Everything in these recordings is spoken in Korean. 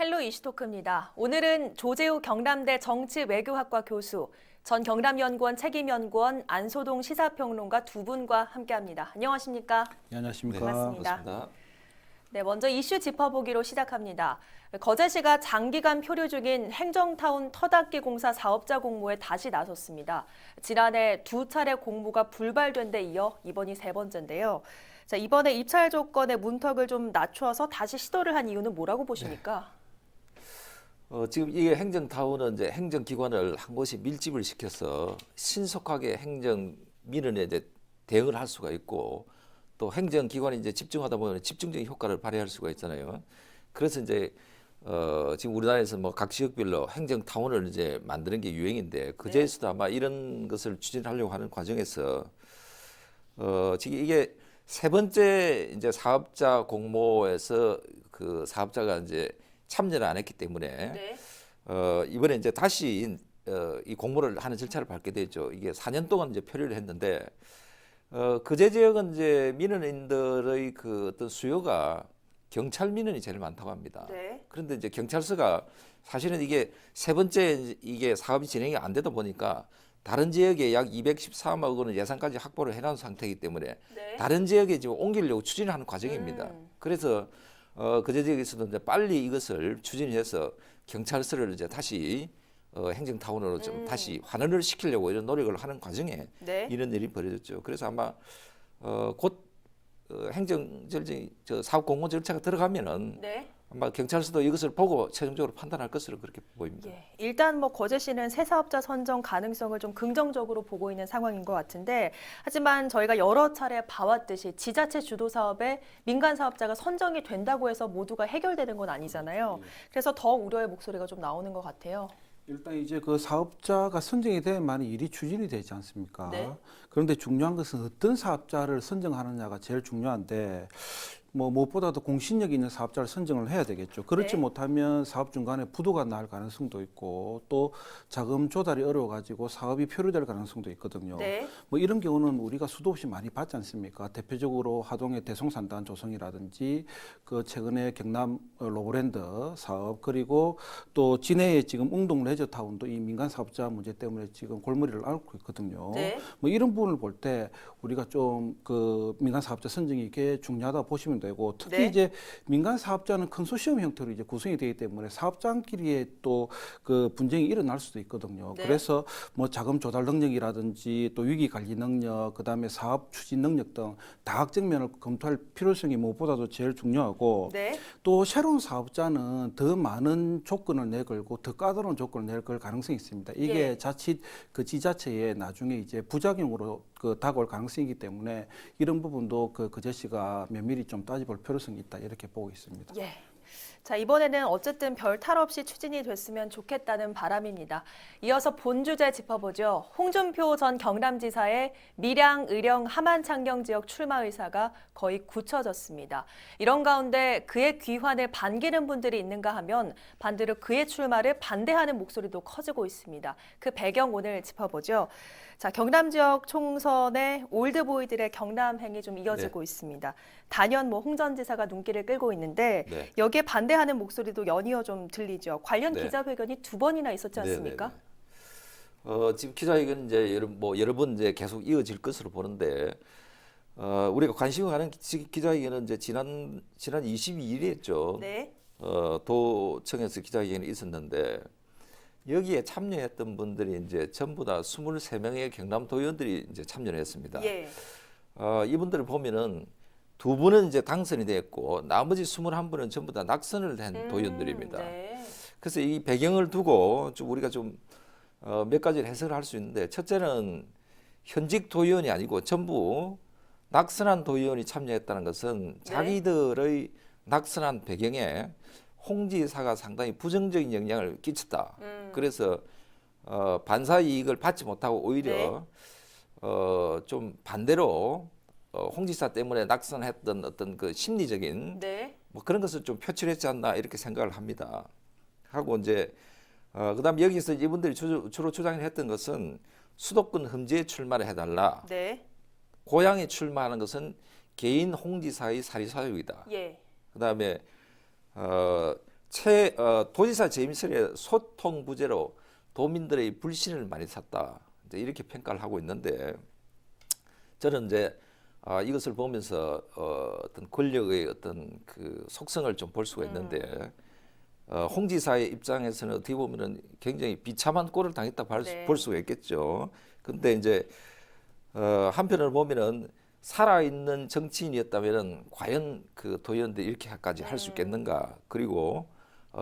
헬로 이슈토크입니다. 오늘은 조재우 경남대 정치외교학과 교수, 전 경남연구원 책임연구원 안소동 시사평론가 두 분과 함께합니다. 안녕하십니까? 네, 안녕하십니까? 반갑습니다. 네, 먼저 이슈 짚어보기로 시작합니다. 거제시가 장기간 표류 중인 행정타운 터닫기 공사 사업자 공모에 다시 나섰습니다. 지난해 두 차례 공모가 불발된 데 이어 이번이 세 번째인데요. 자, 이번에 입찰 조건의 문턱을 좀 낮춰서 다시 시도를 한 이유는 뭐라고 보십니까? 지금 이게 행정타운은 이제 행정기관을 한 곳이 밀집을 시켜서 신속하게 행정 민원에 이제 대응을 할 수가 있고 또 행정기관이 이제 집중하다 보면 집중적인 효과를 발휘할 수가 있잖아요. 그래서 이제 지금 우리나라에서 뭐 각 지역별로 행정타운을 이제 만드는 게 유행인데 그제서도 아마 이런 것을 추진하려고 하는 과정에서 지금 이게 세 번째 이제 사업자 공모에서 그 사업자가 이제 참여를 안 했기 때문에 이번에 이제 다시 이 공모를 하는 절차를 밟게 되죠. 이게 4년 동안 이제 표류를 했는데 그제 지역은 이제 민원인들의 그 어떤 수요가 경찰 민원이 제일 많다고 합니다. 그런데 이제 경찰서가 사실은 이게 세 번째 이게 사업이 진행이 안 되다 보니까 다른 지역에 약 213억 원의 예산까지 확보를 해놓은 상태이기 때문에 다른 지역에 지금 옮기려고 추진하는 과정입니다. 그래서 그제 지역에서도 이제 빨리 이것을 추진해서 경찰서를 이제 다시 행정타운으로 좀 다시 환원을 시키려고 이런 노력을 하는 과정에 이런 일이 벌어졌죠. 그래서 아마 곧 행정 절차, 사업 공모 절차가 들어가면은 아마 경찰서도 이것을 보고 최종적으로 판단할 것으로 그렇게 보입니다. 일단 뭐 거제시는 새 사업자 선정 가능성을 좀 긍정적으로 보고 있는 상황인 것 같은데, 하지만 저희가 여러 차례 봐왔듯이 지자체 주도 사업에 민간 사업자가 선정이 된다고 해서 모두가 해결되는 건 아니잖아요. 그래서 더 우려의 목소리가 좀 나오는 것 같아요. 일단 이제 그 사업자가 선정이 돼야만 일이 추진이 되지 않습니까? 그런데 중요한 것은 어떤 사업자를 선정하느냐가 제일 중요한데 뭐 무엇보다도 공신력 있는 사업자를 선정을 해야 되겠죠. 그렇지 못하면 사업 중간에 부도가 날 가능성도 있고 또 자금 조달이 어려워가지고 사업이 표류될 가능성도 있거든요. 뭐 이런 경우는 우리가 수도 없이 많이 봤지 않습니까? 대표적으로 하동의 대송산단 조성이라든지 그 최근에 경남 로보랜드 사업 그리고 또 진해의 지금 웅동 레저타운도 이 민간 사업자 문제 때문에 지금 골머리를 앓고 있거든요. 뭐 이런 부분을 볼 때 우리가 좀 그 민간 사업자 선정이 꽤 중요하다 보시면 되고 특히 이제 민간 사업자는 컨소시엄 형태로 이제 구성이 되기 때문에 사업장끼리의 또 그 분쟁이 일어날 수도 있거든요. 그래서 뭐 자금 조달 능력이라든지 또 위기 관리 능력, 그다음에 사업 추진 능력 등 다각적 면을 검토할 필요성이 무엇보다도 제일 중요하고 또 새로운 사업자는 더 많은 조건을 내걸고 더 까다로운 조건을 내걸 가능성이 있습니다. 이게 자칫 그 지자체에 나중에 이제 부작용으로 그 다가올 가능성이기 때문에 이런 부분도 그 거제시가 면밀히 좀 따져볼 필요성이 있다 이렇게 보고 있습니다. 자, 이번에는 어쨌든 별 탈 없이 추진이 됐으면 좋겠다는 바람입니다. 이어서 본 주제 짚어보죠. 홍준표 전 경남지사의 밀양, 의령, 함안 창경 지역 출마 의사가 거의 굳혀졌습니다. 이런 가운데 그의 귀환을 반기는 분들이 있는가 하면 반대로 그의 출마를 반대하는 목소리도 커지고 있습니다. 그 배경 오늘 짚어보죠. 자, 경남 지역 총선의 올드보이들의 경남행이 좀 이어지고 있습니다. 단연 뭐 홍 전 지사가 눈길을 끌고 있는데 여기에 반대하는 목소리도 연이어 좀 들리죠. 관련 기자회견이 두 번이나 있었지 않습니까? 지금 기자회견 이제 여러 번 이제 계속 이어질 것으로 보는데 우리가 관심을 가는 기자회견은 이제 지난 22일에 했죠. 도청에서 기자회견이 있었는데. 여기에 참여했던 분들이 이제 전부 다 23명의 경남 도의원들이 이제 참여를 했습니다. 이분들을 보면은 두 분은 이제 당선이 됐고 나머지 21분은 전부 다 낙선을 한 도의원들입니다. 그래서 이 배경을 두고 좀 우리가 좀 몇 가지를 해석을 할 수 있는데 첫째는 현직 도의원이 아니고 전부 낙선한 도의원이 참여했다는 것은 자기들의 낙선한 배경에 홍 지사가 상당히 부정적인 영향을 끼쳤다. 그래서 반사 이익을 받지 못하고 오히려 좀 반대로 홍 지사 때문에 낙선했던 어떤 그 심리적인 뭐 그런 것을 좀 표출했지 않나 이렇게 생각을 합니다. 하고 이제 그다음 여기서 이분들이 주로 주장을 했던 것은 수도권 험지에 출마를 해달라. 고향에 출마하는 것은 개인 홍 지사의 사리사욕이다. 그다음에 도지사 재임설의 소통 부재로 도민들의 불신을 많이 샀다. 이제 이렇게 평가를 하고 있는데 저는 이제 이것을 보면서 어떤 권력의 어떤 그 속성을 좀 볼 수가 있는데 홍 지사의 입장에서는 어떻게 보면은 굉장히 비참한 꼴을 당했다 네. 볼 수가 있겠죠. 근데 이제 한편으로 보면은 살아있는 정치인이었다면은 과연 그 도의원들이 이렇게까지 할 수 있겠는가? 그리고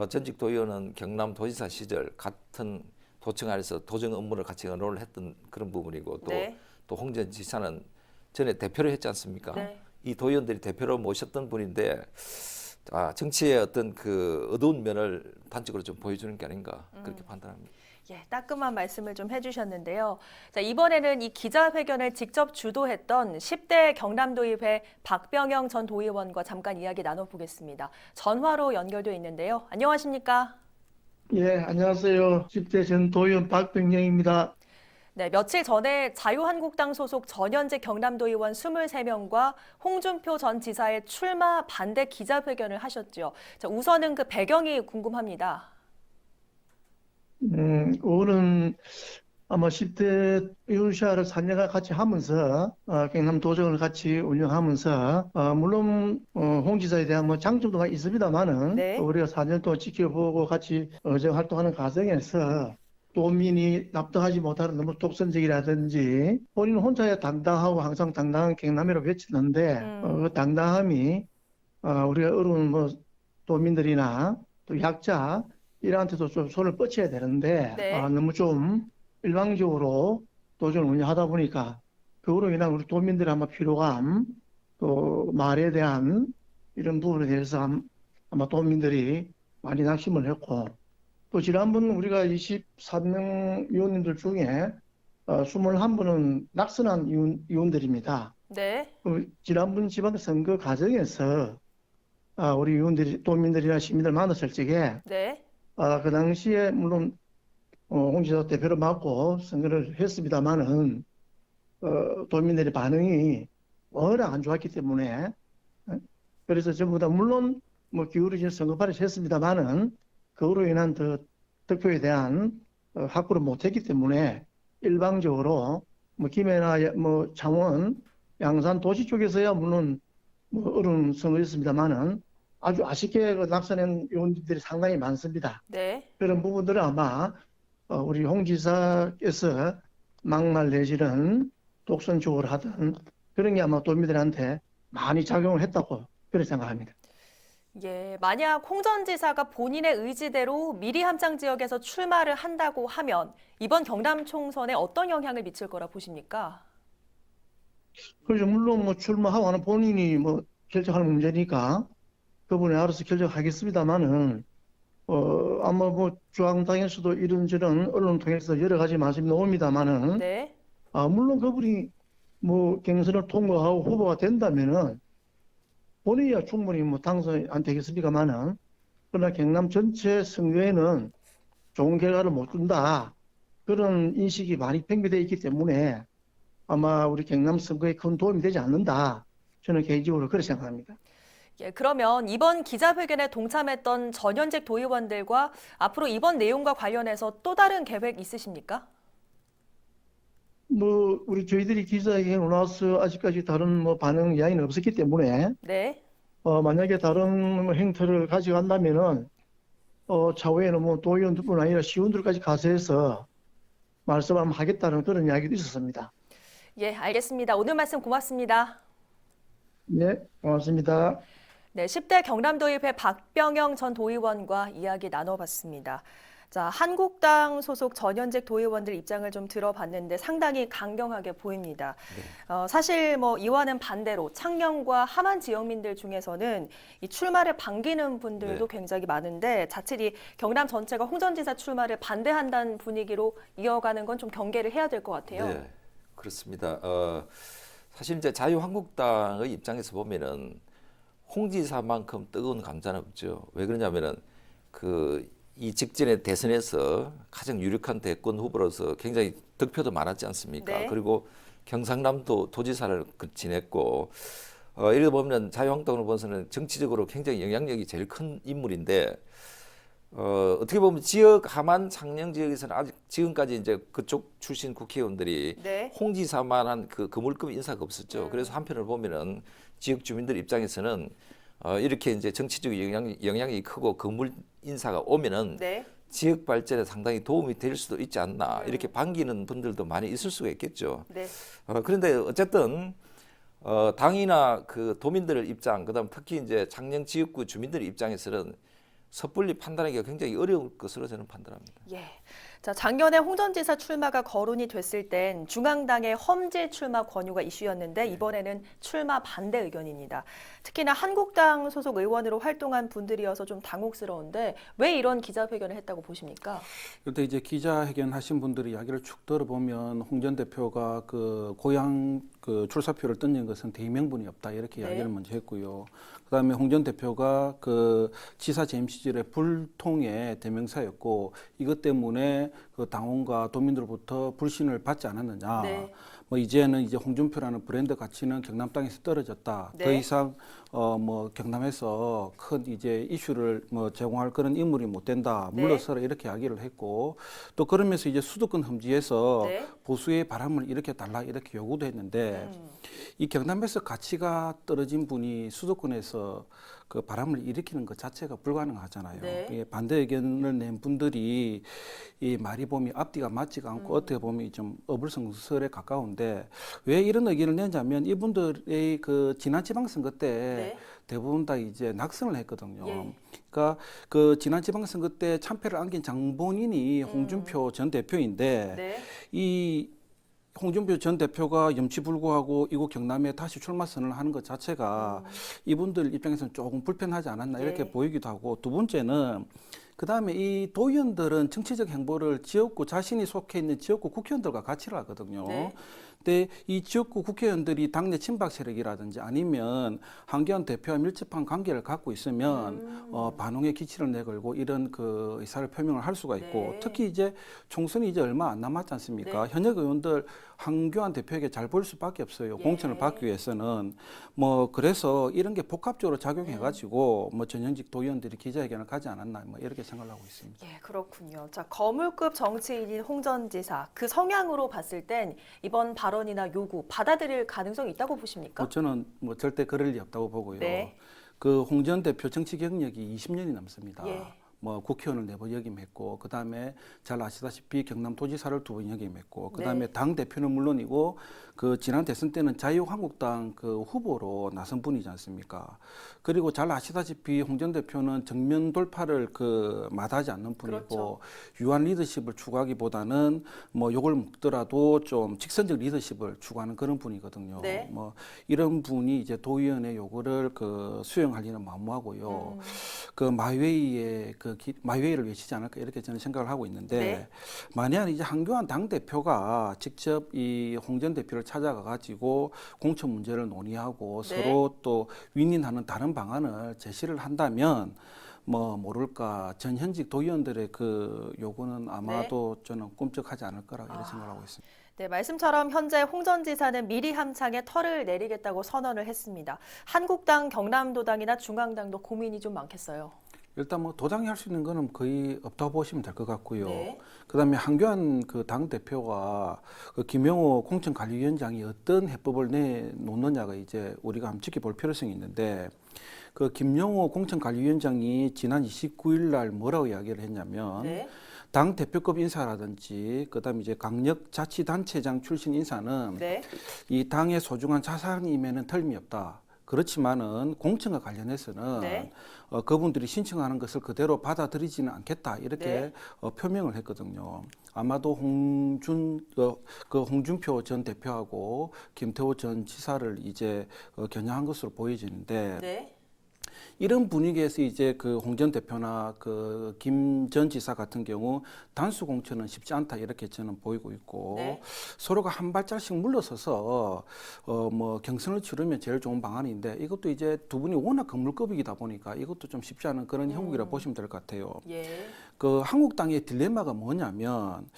전직 도의원은 경남 도지사 시절 같은 도청 안에서 도정 업무를 같이 의논을 했던 그런 부분이고 네. 또 홍 전 지사는 전에 대표를 했지 않습니까? 네. 이 도의원들이 대표로 모셨던 분인데 정치의 어떤 그 어두운 면을 단적으로 좀 보여주는 게 아닌가 그렇게 판단합니다. 예, 따끔한 말씀을 좀 해주셨는데요. 자, 이번에는 이 기자회견을 직접 주도했던 10대 경남도의회 박병영 전 도의원과 잠깐 이야기 나눠보겠습니다. 전화로 연결돼 있는데요. 안녕하십니까? 예, 안녕하세요. 10대 전 도의원 박병영입니다. 네, 며칠 전에 자유한국당 소속 전현직 경남도의원 23명과 홍준표 전 지사의 출마 반대 기자회견을 하셨죠. 자, 우선은 그 배경이 궁금합니다. 오늘은 아마 10대 의원시를 4년간 같이 하면서 경남 도정을 같이 운영하면서 물론 홍 지사에 대한 뭐 장점도 있습니다만은 네. 우리가 4년 동안 지켜보고 같이 의정 활동하는 과정에서 도민이 납득하지 못하는 너무 독선적이라든지 본인 혼자 당당하고 항상 당당한 경남이라고 외쳤는데 그 당당함이 우리가 어려운 뭐 도민들이나 또 약자 이들한테도 좀 손을 뻗쳐야 되는데 네. 너무 좀 일방적으로 도정을 운영하다 보니까 그로 인한 우리 도민들의 아마 피로감 또 말에 대한 이런 부분에 대해서 아마 도민들이 많이 낙심을 했고 또 지난번 우리가 23명 의원님들 중에 21분은 낙선한 의원들입니다. 네. 지난번 지방선거 과정에서 우리 의원들이 도민들이나 시민들 만났을 적에 네. 그 당시에 물론 홍 지사 대표를 맡고 선거를 했습니다만은 도민들의 반응이 워낙 안 좋았기 때문에 그래서 전부 다 물론 뭐 기울어진 선거판을 했습니다만은 그로 인한 득표에 대한 확보를 못했기 때문에 일방적으로 뭐 김해나 뭐 창원, 양산 도시 쪽에서야 물론 뭐 어려운 선거였습니다만은 아주 아쉽게 낙선한 의원들이 상당히 많습니다. 네. 그런 부분들은 아마 우리 홍 지사께서 막말 내지는 독선적으로 하든 그런 게 아마 도민들한테 많이 작용을 했다고 그렇게 생각합니다. 예, 만약 홍 전 지사가 본인의 의지대로 미리 함장 지역에서 출마를 한다고 하면 이번 경남 총선에 어떤 영향을 미칠 거라 보십니까? 그래서 물론 뭐 출마하고는 본인이 뭐 결정하는 문제니까 그분이 알아서 결정하겠습니다만은 아마 뭐 중앙당에서도 이런저런 언론 통해서 여러 가지 말씀이 나옵니다만은 네. 물론 그분이 뭐 경선을 통과하고 후보가 된다면은 본인이야 충분히 뭐 당선이 안 되겠습니까만은 그러나 경남 전체 선거에는 좋은 결과를 못 준다 그런 인식이 많이 팽배되어 있기 때문에 아마 우리 경남 선거에 큰 도움이 되지 않는다 저는 개인적으로 그렇게 생각합니다. 예, 그러면 이번 기자회견에 동참했던 전현직 도의원들과 앞으로 이번 내용과 관련해서 또 다른 계획 있으십니까? 뭐 저희들이 기자회견 나와서 아직까지 다른 뭐 반응 이야기는 없었기 때문에 네. 만약에 다른 뭐 행태를 가져간다면은 차후에는 뭐 도의원들뿐 아니라 시의원들까지 가세해서 말씀을 하겠다는 그런 이야기도 있었습니다. 예, 알겠습니다. 오늘 말씀 고맙습니다. 네, 고맙습니다. 네, 10대 경남도의회 박병영 전 도의원과 이야기 나눠봤습니다. 자, 한국당 소속 전현직 도의원들 입장을 좀 들어봤는데 상당히 강경하게 보입니다. 사실 뭐 이와는 반대로 창녕과 함안 지역민들 중에서는 이 출마를 반기는 분들도 굉장히 많은데 자칫 이 경남 전체가 홍 전 지사 출마를 반대한다는 분위기로 이어가는 건 좀 경계를 해야 될 것 같아요. 네, 그렇습니다. 사실 이제 자유한국당의 입장에서 보면은 홍 지사만큼 뜨거운 감자는 없죠. 왜 그러냐면은 이 직전의 대선에서 가장 유력한 대권 후보로서 굉장히 득표도 많았지 않습니까? 네. 그리고 경상남도 도지사를 지냈고 이렇게 보면 자유한국당으로 봐서는 정치적으로 굉장히 영향력이 제일 큰 인물인데 어떻게 보면 지역 하만 창녕 지역에서는 아직 지금까지 이제 그쪽 출신 국회의원들이 네. 홍지사만한 그 거물급 인사가 없었죠. 그래서 한편을 보면은 지역 주민들 입장에서는 이렇게 이제 정치적 영향이 크고 거물 인사가 오면은 네. 지역 발전에 상당히 도움이 될 수도 있지 않나 이렇게 반기는 분들도 많이 있을 수가 있겠죠. 네. 그런데 어쨌든 당이나 그 도민들의 입장, 그다음 특히 이제 창녕 지역구 주민들의 입장에서는 섣불리 판단하기가 굉장히 어려울 것으로 저는 판단합니다. 예. 자, 작년에 홍 전 지사 출마가 거론이 됐을 땐 중앙당의 험지 출마 권유가 이슈였는데 이번에는 출마 반대 의견입니다. 특히나 한국당 소속 의원으로 활동한 분들이어서 좀 당혹스러운데 왜 이런 기자회견을 했다고 보십니까? 그런데 이제 기자회견 하신 분들이 이야기를 쭉 들어보면 홍 전 대표가 그 고향 그 출사표를 던진 것은 대의명분이 없다 이렇게 네. 이야기를 먼저 했고요. 그다음에 홍 전 대표가 그 지사 재임 시절에 불통의 대명사였고 이것 때문에 그 당원과 도민들로부터 불신을 받지 않았느냐. 네. 뭐 이제는 이제 홍준표라는 브랜드 가치는 경남 땅에서 떨어졌다. 더 네. 이상 뭐 경남에서 큰 이제 이슈를 뭐 제공할 그런 인물이 못 된다. 네. 물러서라 이렇게 이야기를 했고 또 그러면서 이제 수도권 험지에서 네. 보수의 바람을 일으켜 달라 이렇게 요구도 했는데 이 경남에서 가치가 떨어진 분이 수도권에서 그 바람을 일으키는 것 자체가 불가능하잖아요. 네. 예, 반대 의견을 낸 분들이 이 말이 보면 앞뒤가 맞지가 않고 어떻게 보면 좀 어불성설에 가까운데 왜 이런 의견을 냈냐면 이분들의 그 지난 지방선거 때 네. 대부분 다 이제 낙선을 했거든요. 예. 그러니까 그 지난 지방선거 때 참패를 안긴 장본인이 홍준표 전 대표인데 네. 이 홍준표 전 대표가 염치불구하고 이곳 경남에 다시 출마 선언을 하는 것 자체가 이분들 입장에서는 조금 불편하지 않았나 이렇게 네. 보이기도 하고 두 번째는 그다음에 이 도의원들은 정치적 행보를 지역구 자신이 속해 있는 지역구 국회의원들과 같이 하거든요. 네. 근데 이 지역구 국회의원들이 당내 친박 세력이라든지 아니면 한기환 대표와 밀접한 관계를 갖고 있으면 반응의 기치를 내걸고 이런 그 의사를 표명을 할 수가 있고 네. 특히 이제 총선이 이제 얼마 안 남았지 않습니까? 네. 현역 의원들 한교안 대표에게 잘 보일 수밖에 없어요. 예. 공천을 받기 위해서는 뭐 그래서 이런 게 복합적으로 작용해가지고 뭐 전현직 도의원들이 기자회견을 가지 않았나 뭐 이렇게 생각을 하고 있습니다. 예, 그렇군요. 자, 거물급 정치인인 홍 전 지사 그 성향으로 봤을 땐 이번 발언이나 요구 받아들일 가능성이 있다고 보십니까? 뭐 저는 뭐 절대 그럴 리 없다고 보고요. 네. 그 홍 전 대표 정치 경력이 20년이 넘습니다. 예. 뭐 국회의원을 4번 역임했고 그다음에 잘 아시다시피 경남도지사를 2번 역임했고 그다음에 네. 당 대표는 물론이고 그 지난 대선 때는 자유한국당 그 후보로 나선 분이지 않습니까? 그리고 잘 아시다시피 홍 전 대표는 정면 돌파를 그 마다하지 않는 분이고 그렇죠. 유한 리더십을 추구하기보다는 뭐 욕을 먹더라도 좀 직선적 리더십을 추구하는 그런 분이거든요. 네. 뭐 이런 분이 이제 도의원의 요구를 그 수용할 리는 만무하고요. 그 마이웨이의 마이웨이를 외치지 않을까 이렇게 저는 생각을 하고 있는데 네. 만약 이제 한교안 당 대표가 직접 이 홍 전 대표를 찾아가 가지고 공천 문제를 논의하고 네. 서로 또 윈윈하는 다른 방안을 제시를 한다면 뭐 모를까 전현직 도의원들의 그 요구는 아마도 저는 꿈쩍하지 않을 거라고 이렇게 생각하고 있습니다. 네, 말씀처럼 현재 홍 전 지사는 미리 함창에 털을 내리겠다고 선언을 했습니다. 한국당, 경남도당이나 중앙당도 고민이 좀 많겠어요. 일단 뭐 도당이 할 수 있는 거는 거의 없다고 보시면 될 것 같고요. 네. 그다음에 한교안 그 당 대표가 그 김영호 공천관리위원장이 어떤 해법을 내놓느냐가 이제 우리가 한번 지켜볼 필요성이 있는데 그 김영호 공천관리위원장이 지난 29일 날 뭐라고 이야기를 했냐면 네. 당 대표급 인사라든지 그다음에 이제 강력자치단체장 출신 인사는 네. 이 당의 소중한 자산임에는 틀림이 없다. 그렇지만은 공천과 관련해서는 네. 그분들이 신청하는 것을 그대로 받아들이지는 않겠다 이렇게 네. 표명을 했거든요. 아마도 홍준표 전 대표하고 김태호 전 지사를 이제 겨냥한 것으로 보여지는데 네. 이런 분위기에서 이제 그 홍 전 대표나 그 김 전 지사 같은 경우 단수 공천은 쉽지 않다 이렇게 저는 보이고 있고 네. 서로가 한 발짝씩 물러서서 뭐 경선을 치르면 제일 좋은 방안인데 이것도 이제 두 분이 워낙 건물급이다 보니까 이것도 좀 쉽지 않은 그런 형국이라 보시면 될 것 같아요. 예. 그 한국당의 딜레마가 뭐냐면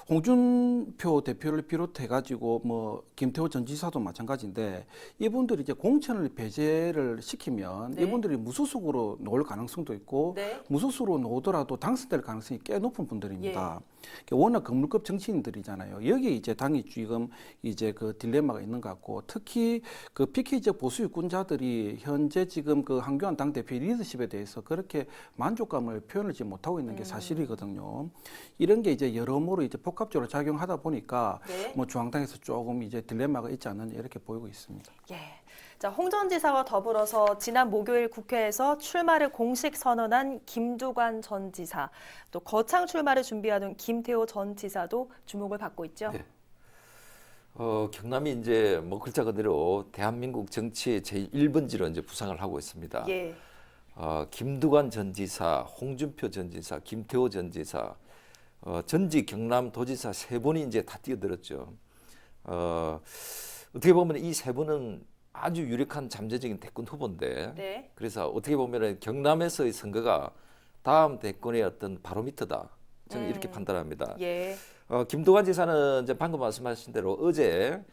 홍준표 대표를 비롯해 가지고 뭐 김태호 전 지사도 마찬가지인데 이분들이 이제 공천을 배제를 시키면 네. 이분들이 무소속으로 나올 가능성도 있고 네. 무소속으로 나오더라도 당선될 가능성이 꽤 높은 분들입니다. 예. 워낙 건물급 정치인들이잖아요. 여기 이제 당이 지금 이제 그 딜레마가 있는 것 같고 특히 그 PK적 보수 유권자들이 현재 지금 그 한교안 당대표의 리더십에 대해서 그렇게 만족감을 표현하지 못하고 있는 게 사실이거든요. 이런 게 이제 여러모로 이제 복합적으로 작용하다 보니까 네. 뭐 중앙당에서 조금 이제 딜레마가 있지 않느냐 이렇게 보이고 있습니다. 예. 자, 홍 전 지사와 더불어서 지난 목요일 국회에서 출마를 공식 선언한 김두관 전 지사, 또 거창 출마를 준비하는 김태호 전 지사도 주목을 받고 있죠. 네. 경남이 이제 뭐 글자 그대로 대한민국 정치의 제1번지로 이제 부상을 하고 있습니다. 예. 김두관 전 지사, 홍준표 전 지사, 김태호 전 지사, 전직 경남도지사 세 분이 이제 다 뛰어들었죠. 어떻게 보면 이 세 분은 아주 유력한 잠재적인 대권 후보인데, 네. 그래서 어떻게 보면 경남에서의 선거가 다음 대권의 어떤 바로미터다. 저는 이렇게 판단합니다. 예. 김두관 지사는 이제 방금 말씀하신 대로 어제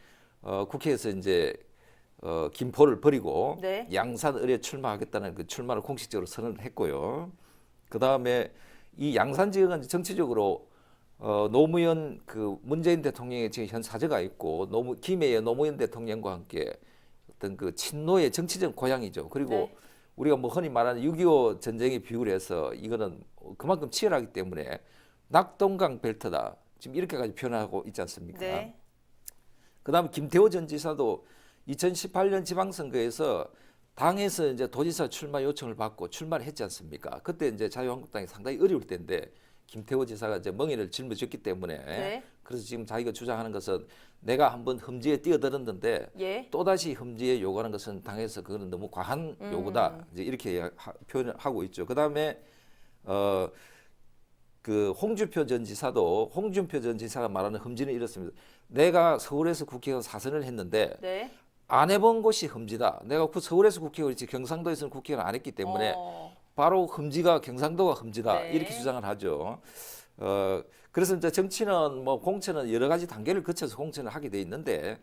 국회에서 이제 김포를 버리고 네. 양산을에 출마하겠다는 그 출마를 공식적으로 선언을 했고요. 그 다음에 이 양산 지역은 정치적으로 노무현 그 문재인 대통령의 지금 현 사저가 있고 김해의 노무현 대통령과 함께 어떤 그 친노의 정치적 고향이죠. 그리고 네. 우리가 뭐 흔히 말하는 6.25 전쟁에 비유를 해서 이거는 그만큼 치열하기 때문에 낙동강 벨트다. 지금 이렇게까지 표현하고 있지 않습니까? 네. 그다음에 김태호 전 지사도 2018년 지방선거에서 당에서 이제 도지사 출마 요청을 받고 출마를 했지 않습니까? 그때 이제 자유한국당이 상당히 어려울 때인데 김태호 지사가 이제 멍에를 짊어졌기 때문에 네. 그래서 지금 자기가 주장하는 것은 내가 한번 험지에 뛰어들었는데 예. 또다시 험지에 요구하는 것은 당에서 그거는 너무 과한 요구다. 이제 이렇게 표현을 하고 있죠. 그다음에 그 홍준표 전 지사가 말하는 험지는 이렇습니다. 내가 서울에서 국회의원 4선을 했는데 네. 안 해본 곳이 험지다. 내가 서울에서 국회의원이지 경상도에서는 국회의원 안 했기 때문에 바로 험지가 경상도가 험지다. 네. 이렇게 주장을 하죠. 그래서 이제 정치는 뭐 공천은 여러 가지 단계를 거쳐서 공천을 하게 돼 있는데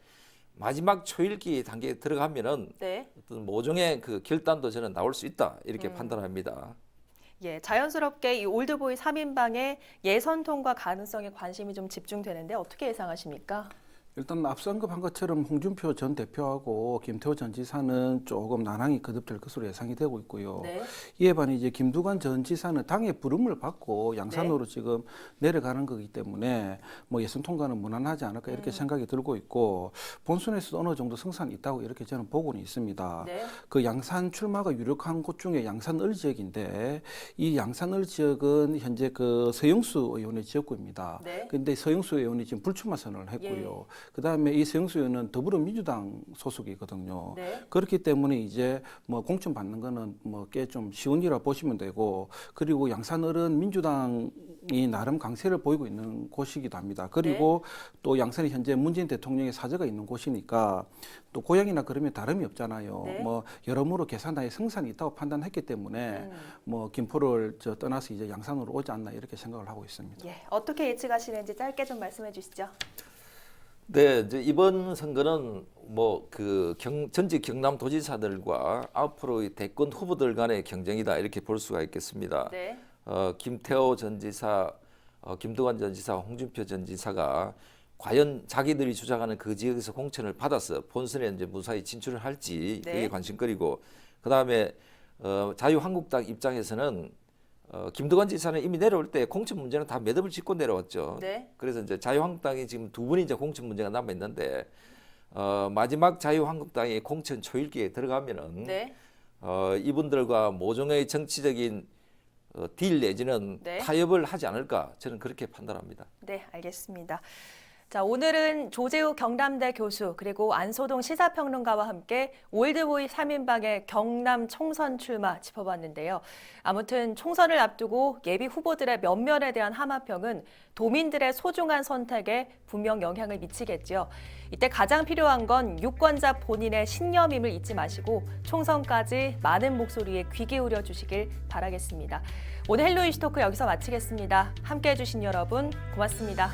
마지막 초읽기 단계에 들어가면은 네. 어떤 모종의 그 결단도 저는 나올 수 있다. 이렇게 판단합니다. 예, 자연스럽게 이 올드보이 3인방의 예선 통과 가능성에 관심이 좀 집중되는데 어떻게 예상하십니까? 일단 앞서 언급한 것처럼 홍준표 전 대표하고 김태호 전 지사는 조금 난항이 거듭될 것으로 예상이 되고 있고요. 네. 이에 반해 이제 김두관 전 지사는 당의 부름을 받고 양산으로 지금 내려가는 거기 때문에 뭐 예선 통과는 무난하지 않을까 이렇게 생각이 들고 있고 본선에서도 어느 정도 승산이 있다고 이렇게 저는 보고는 있습니다. 네. 그 양산 출마가 유력한 곳 중에 양산을 지역인데 이 양산을 지역은 현재 그 서영수 의원의 지역구입니다. 네. 근데 서영수 의원이 지금 불출마 선언을 했고요. 그다음에 이 서영수 의원은 더불어민주당 소속이거든요. 네. 그렇기 때문에 이제 뭐 공천 받는 거는 뭐 꽤 좀 쉬운 일이라 보시면 되고 그리고 양산을은 민주당이 나름 강세를 보이고 있는 곳이기도 합니다. 그리고 또 양산이 현재 문재인 대통령의 사저가 있는 곳이니까 또 고향이나 그러면 다름이 없잖아요. 네. 뭐 여러모로 계산하에 승산이 있다고 판단했기 때문에 뭐 김포를 떠나서 이제 양산으로 오지 않나 이렇게 생각을 하고 있습니다. 예, 어떻게 예측하시는지 짧게 좀 말씀해 주시죠. 네, 이제 이번 선거는 뭐 그 전직 경남도지사들과 앞으로의 대권 후보들 간의 경쟁이다 이렇게 볼 수가 있겠습니다. 네. 김태호 전 지사, 김두관 전 지사, 홍준표 전 지사가 과연 자기들이 주장하는 그 지역에서 공천을 받아서 본선에 이제 무사히 진출을 할지 네. 그게 관심거리고 그 다음에 자유한국당 입장에서는 김두관 지사는 이미 내려올 때 공천 문제는 다 매듭을 짓고 내려왔죠. 네. 그래서 이제 자유한국당이 지금 두 분이 이제 공천 문제가 남아 있는데 마지막 자유한국당이 공천 초읽기에 들어가면은 네. 이분들과 모종의 정치적인 딜 내지는 네. 타협을 하지 않을까 저는 그렇게 판단합니다. 네, 알겠습니다. 자, 오늘은 조재욱 경남대 교수 그리고 안소동 시사평론가와 함께 올드보이 3인방의 경남 총선 출마 짚어봤는데요. 아무튼 총선을 앞두고 예비 후보들의 면면에 대한 하마평은 도민들의 소중한 선택에 분명 영향을 미치겠죠. 이때 가장 필요한 건 유권자 본인의 신념임을 잊지 마시고 총선까지 많은 목소리에 귀 기울여 주시길 바라겠습니다. 오늘 헬로 이슈토크 여기서 마치겠습니다. 함께해 주신 여러분 고맙습니다.